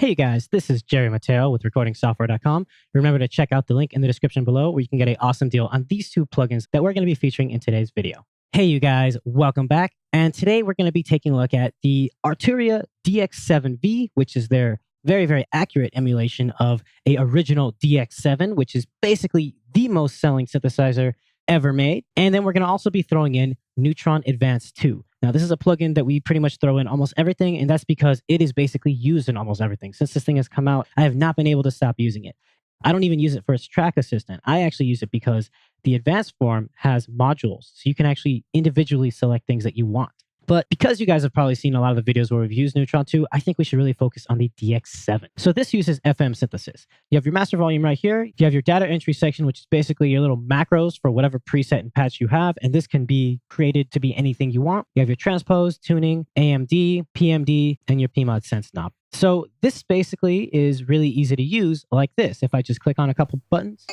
Hey guys, this is Jerry Mateo with recordingsoftware.com. Remember to check out the link in the description below where you can get an awesome deal on these two plugins that we're going to be featuring in today's video. Hey you guys, welcome back. And today we're going to be taking a look at the Arturia DX7 V, which is their very accurate emulation of a original DX7, which is basically the most selling synthesizer ever made. And then we're going to also be throwing in Neutron Advanced 2. Now, this is a plugin that we pretty much throw in almost everything, and that's because it is basically used in almost everything. Since this thing has come out, I have not been able to stop using it. I don't even use it for its track assistant. I actually use it because the advanced form has modules, so you can actually individually select things that you want. But because you guys have probably seen a lot of the videos where we've used Neutron 2, I think we should really focus on the DX7. So this uses FM synthesis. You have your master volume right here. You have your data entry section, which is basically your little macros for whatever preset and patch you have. And this can be created to be anything you want. You have your transpose, tuning, AMD, PMD, and your PMod sense knob. So this basically is really easy to use like this. If I just click on a couple buttons.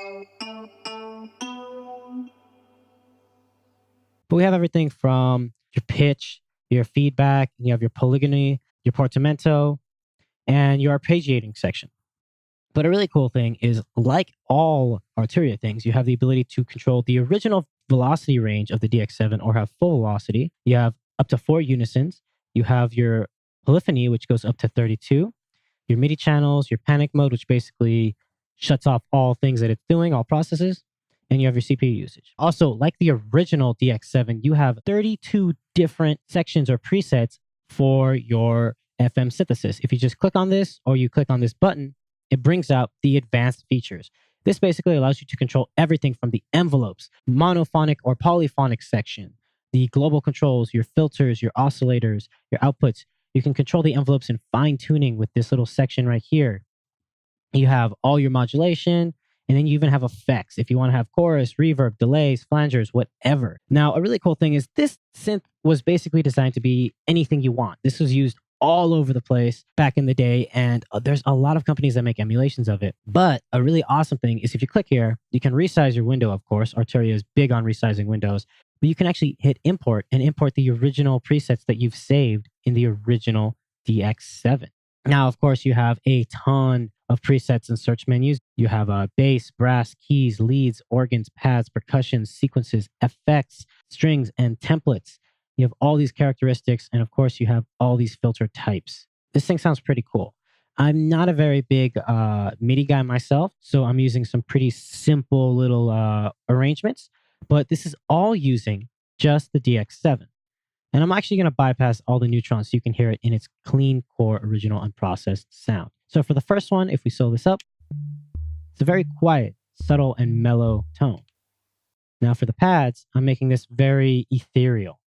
But we have everything from your pitch, your feedback, you have your polyphony, your portamento, and your arpeggiating section. But a really cool thing is, like all Arturia things, you have the ability to control the original velocity range of the DX7 or have full velocity. You have up to 4 unisons. You have your polyphony, which goes up to 32. Your MIDI channels, your panic mode, which basically shuts off all things that it's doing, all processes. And you have your CPU usage. Also, like the original DX7, you have 32 different sections or presets for your FM synthesis. If you just click on this or you click on this button, it brings out the advanced features. This basically allows you to control everything from the envelopes, monophonic or polyphonic section, the global controls, your filters, your oscillators, your outputs. You can control the envelopes in fine tuning with this little section right here. You have all your modulation. And then you even have effects if you want to have chorus, reverb, delays, flangers, whatever. Now, a really cool thing is this synth was basically designed to be anything you want. This was used all over the place back in the day, and there's a lot of companies that make emulations of it. But a really awesome thing is if you click here, you can resize your window, of course. Arturia is big on resizing windows. But you can actually hit import and import the original presets that you've saved in the original DX7. Now, of course, you have a ton of presets and search menus. You have bass, brass, keys, leads, organs, pads, percussion, sequences, effects, strings, and templates. You have all these characteristics, and of course, you have all these filter types. This thing sounds pretty cool. I'm not a very big MIDI guy myself, so I'm using some pretty simple little arrangements, but this is all using just the DX7. And I'm actually going to bypass all the Neutrons so you can hear it in its clean, core, original, unprocessed sound. So for the first one, if we slow this up, it's a very quiet, subtle, and mellow tone. Now for the pads, I'm making this very ethereal.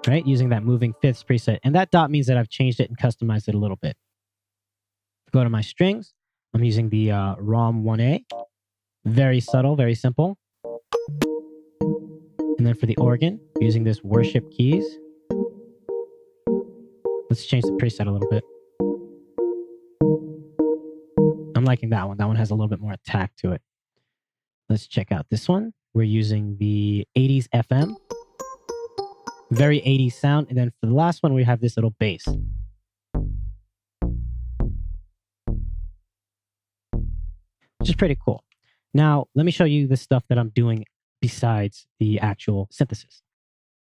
Right? Using that moving fifths preset. And that dot means that I've changed it and customized it a little bit. Go to my strings. I'm using the ROM 1A. Very subtle, very simple. And then for the organ, using this worship keys. Let's change the preset a little bit. I'm liking that one. That one has a little bit more attack to it. Let's check out this one. We're using the 80s FM. Very 80s sound. And then for the last one, we have this little bass. Which is pretty cool. Now, let me show you the stuff that I'm doing besides the actual synthesis.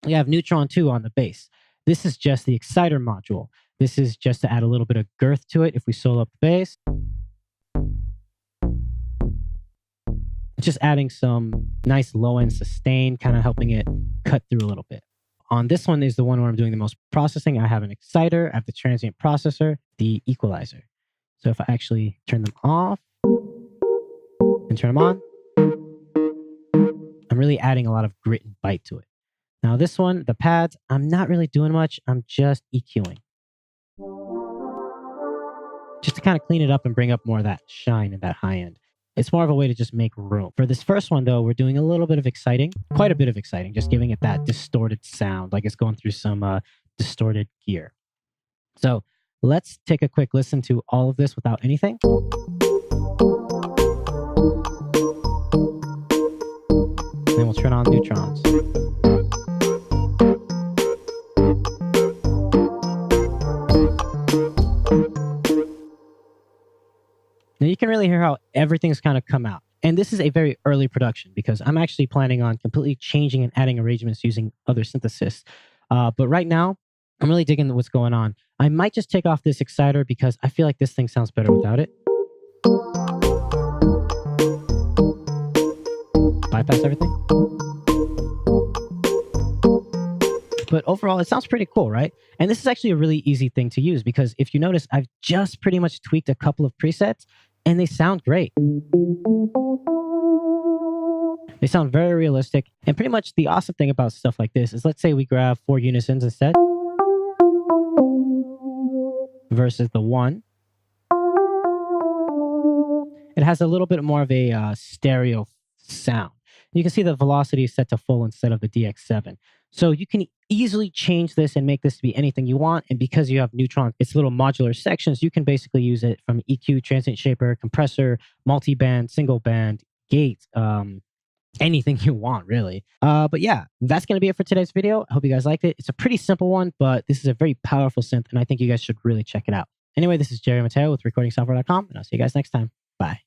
We have Neutron 2 on the bass. This is just the exciter module. This is just to add a little bit of girth to it. If we solo up the bass, just adding some nice low-end sustain, kind of helping it cut through a little bit. On this one is the one where I'm doing the most processing. I have an exciter, I have the transient processor, the equalizer. So if I actually turn them off and turn them on, I'm really adding a lot of grit and bite to it. Now this one, the pads, I'm not really doing much. I'm just EQing. Just to kind of clean it up and bring up more of that shine and that high end. It's more of a way to just make room. For this first one though, we're doing a little bit of exciting, quite a bit of exciting, just giving it that distorted sound, like it's going through some distorted gear. So let's take a quick listen to all of this without anything. Then we'll turn on Neutrons. can really hear how everything's kind of come out. And this is a very early production because I'm actually planning on completely changing and adding arrangements using other synthesis. But right now, I'm really digging what's going on. I might just take off this exciter because I feel like this thing sounds better without it. Bypass everything. But overall, it sounds pretty cool, right? And this is actually a really easy thing to use because if you notice, I've just pretty much tweaked a couple of presets and they sound great. They sound very realistic. And pretty much the awesome thing about stuff like this is, let's say we grab 4 unisons instead versus the 1. It has a little bit more of a stereo sound. You can see the velocity is set to full instead of the DX7. So you can easily change this and make this to be anything you want. And because you have Neutron, it's little modular sections, you can basically use it from EQ, transient shaper, compressor, multi-band, single band, gate, anything you want, really. But yeah, that's going to be it for today's video. I hope you guys liked it. It's a pretty simple one, but this is a very powerful synth, and I think you guys should really check it out. Anyway, this is Jerry Mateo with recordingsoftware.com, and I'll see you guys next time. Bye.